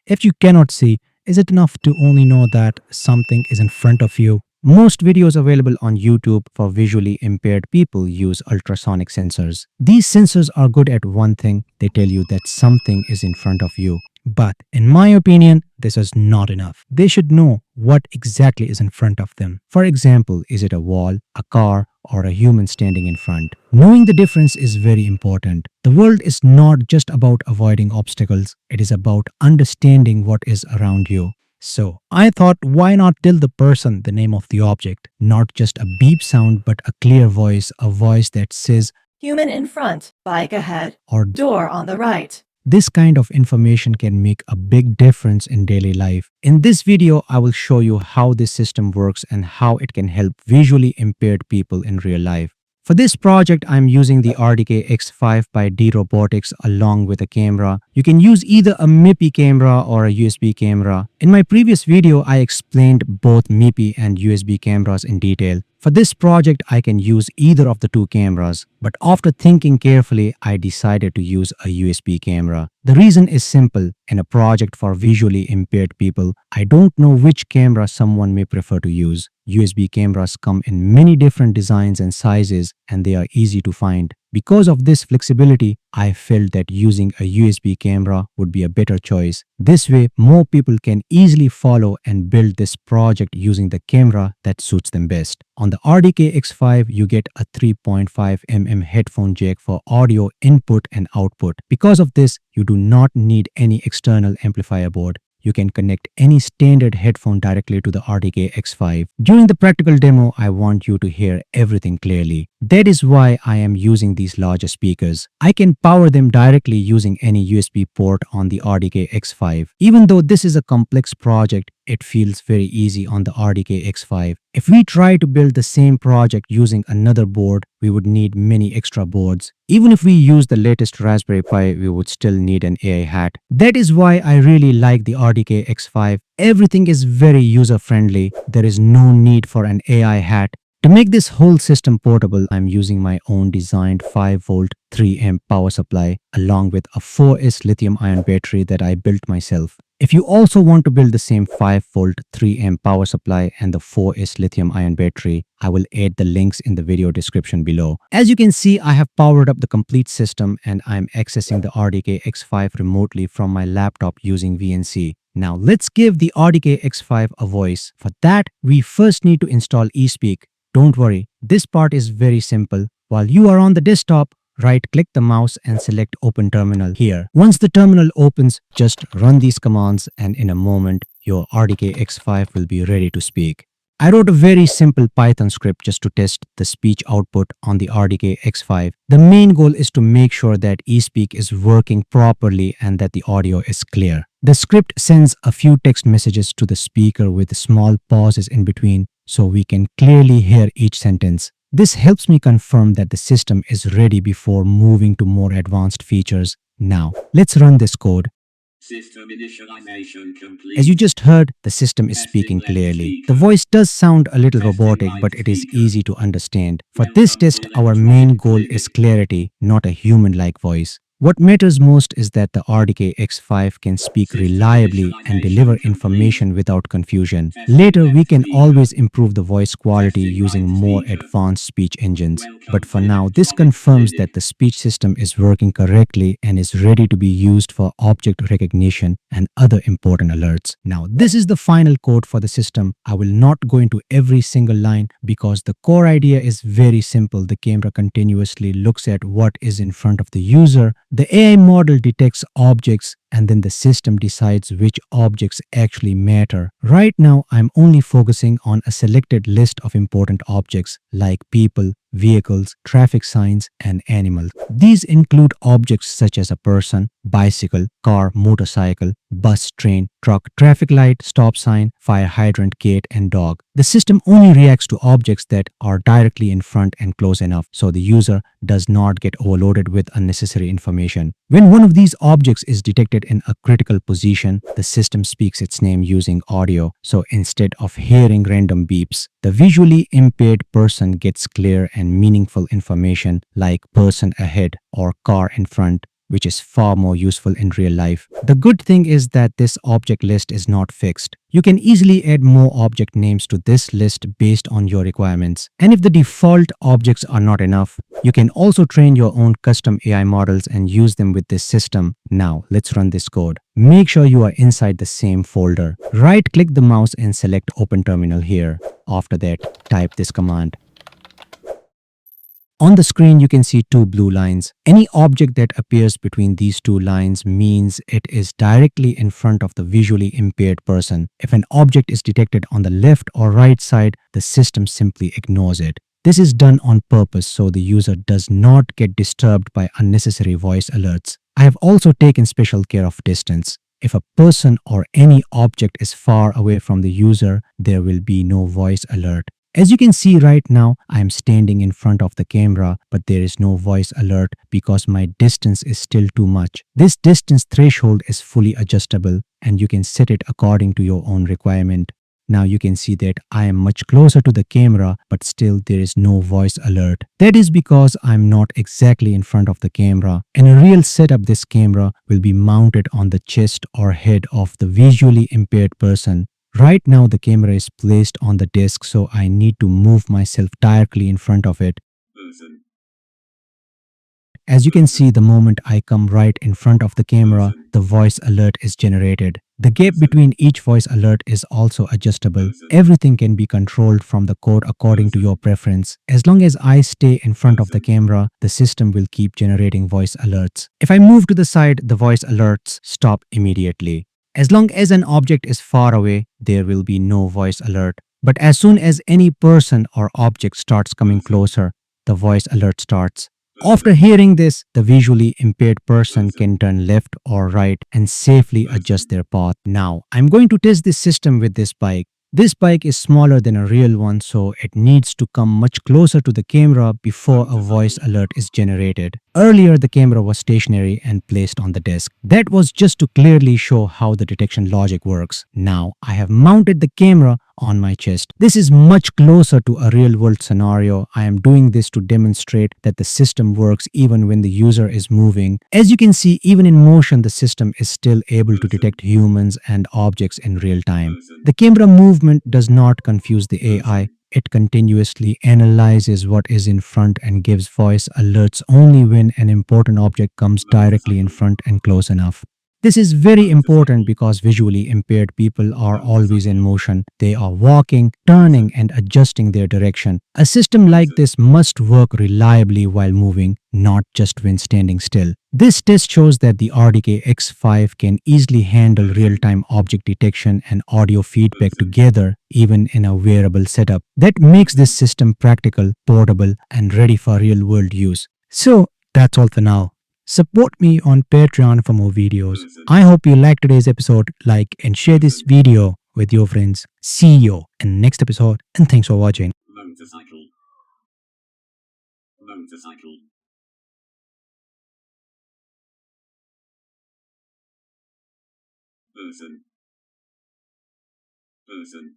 If you cannot see, is it enough to only know that something is in front of you? Most videos available on YouTube for visually impaired people use ultrasonic sensors. These sensors are good at one thing: they tell you that something is in front of you. But in my opinion, this is not enough. They should know what exactly is in front of them. For example, is it a wall, a car, or a human standing in front? Knowing the difference is very important. The world is not just about avoiding obstacles, it is about understanding what is around you. So I thought, why not tell the person the name of the object? Not just a beep sound, but a clear voice, a voice that says, human in front, bike ahead, or door on the right. this kind of information can make a big difference in daily life. In this video, I will show you how this system works and how it can help visually impaired people in real life. For this project, I'm using the RDK X5 by D Robotics along with a camera. You can use either a MIPI camera or a USB camera. In my previous video, I explained both MIPI and USB cameras in detail. For this project, I can use either of the two cameras, but after thinking carefully, I decided to use a USB camera. The reason is simple. In a project for visually impaired people, I don't know which camera someone may prefer to use. USB cameras come in many different designs and sizes, and they are easy to find. Because of this flexibility, I felt that using a USB camera would be a better choice. This way, more people can easily follow and build this project using the camera that suits them best. On the RDK X5, you get a 3.5mm headphone jack for audio input and output. Because of this, you do not need any external amplifier board. You can connect any standard headphone directly to the RDK X5. During the practical demo, I want you to hear everything clearly. That is why I am using these larger speakers. I can power them directly using any USB port on the RDK X5. Even though this is a complex project, it feels very easy on the RDK X5. If we try to build the same project using another board, we would need many extra boards. Even if we use the latest Raspberry Pi, we would still need an AI hat. That is why I really like the RDK X5. Everything is very user-friendly. There is no need for an AI hat. To make this whole system portable, I'm using my own designed 5V 3A power supply along with a 4S lithium-ion battery that I built myself. If you also want to build the same 5V 3A power supply and the 4S lithium-ion battery, I will add the links in the video description below. As you can see, I have powered up the complete system and I'm accessing the RDK X5 remotely from my laptop using VNC. Now let's give the RDK X5 a voice. For that, we first need to install eSpeak. Don't worry, this part is very simple. While you are on the desktop, right-click the mouse and select Open Terminal here. Once the terminal opens, just run these commands and in a moment, your RDK X5 will be ready to speak. I wrote a very simple Python script just to test the speech output on the RDK X5. The main goal is to make sure that eSpeak is working properly and that the audio is clear. The script sends a few text messages to the speaker with small pauses in between so we can clearly hear each sentence. This helps me confirm that the system is ready before moving to more advanced features. Now, let's run this code. System initialization complete. As you just heard, the system is speaking clearly. The voice does sound a little robotic, but it is easy to understand. For this test, our main goal is clarity, not a human-like voice. What matters most is that the RDK X5 can speak reliably and deliver information without confusion. Later, we can always improve the voice quality using more advanced speech engines. But for now, this confirms that the speech system is working correctly and is ready to be used for object recognition and other important alerts. Now, this is the final code for the system. I will not go into every single line because the core idea is very simple. The camera continuously looks at what is in front of the user. The AI model detects objects and then the system decides which objects actually matter. Right now, I'm only focusing on a selected list of important objects like people, vehicles, traffic signs, and animals. These include objects such as a person, bicycle, car, motorcycle, bus, train, truck, traffic light, stop sign, fire hydrant, gate, and dog. The system only reacts to objects that are directly in front and close enough so the user does not get overloaded with unnecessary information. When one of these objects is detected in a critical position, the system speaks its name using audio. So instead of hearing random beeps, the visually impaired person gets clear and meaningful information like person ahead or car in front. which is far more useful in real life. The good thing is that this object list is not fixed. You can easily add more object names to this list based on your requirements. And if the default objects are not enough, you can also train your own custom AI models and use them with this system. Now, let's run this code. Make sure you are inside the same folder. Right-click the mouse and select Open Terminal here. After that, type this command. On the screen, you can see two blue lines. Any object that appears between these two lines means it is directly in front of the visually impaired person. If an object is detected on the left or right side, the system simply ignores it. This is done on purpose so the user does not get disturbed by unnecessary voice alerts. I have also taken special care of distance. If a person or any object is far away from the user, there will be no voice alert. As you can see right now, I am standing in front of the camera, but there is no voice alert because my distance is still too much. This distance threshold is fully adjustable and you can set it according to your own requirement. Now you can see that I am much closer to the camera, but still there is no voice alert. That is because I'm not exactly in front of the camera. In a real setup, this camera will be mounted on the chest or head of the visually impaired person. Right now, the camera is placed on the desk, so I need to move myself directly in front of it. Person. As you can see, the moment I come right in front of the camera, the voice alert is generated. The gap between each voice alert is also adjustable. Everything can be controlled from the code according to your preference. As long as I stay in front of the camera, the system will keep generating voice alerts. If I move to the side, the voice alerts stop immediately. As long as an object is far away, there will be no voice alert. But as soon as any person or object starts coming closer, the voice alert starts. After hearing this, the visually impaired person can turn left or right and safely adjust their path. Now, I'm going to test this system with this bike. This bike is smaller than a real one, so it needs to come much closer to the camera before a voice alert is generated. Earlier, the camera was stationary and placed on the desk. That was just to clearly show how the detection logic works. Now, I have mounted the camera on my chest. This is much closer to a real-world scenario. I am doing this to demonstrate that the system works even when the user is moving. As you can see, even in motion, the system is still able to detect humans and objects in real time. The camera movement does not confuse the AI. It continuously analyzes what is in front and gives voice alerts only when an important object comes directly in front and close enough. This is very important because visually impaired people are always in motion. They are walking, turning, and adjusting their direction. A system like this must work reliably while moving, not just when standing still. This test shows that the RDK X5 can easily handle real-time object detection and audio feedback together, even in a wearable setup. That makes this system practical, portable, and ready for real-world use. So, that's all for now. Support me on Patreon for more videos. I hope you liked today's episode. Like and share this video with your friends. See you in the next episode and thanks for watching. Motorcycle. Motorcycle. Person. Person.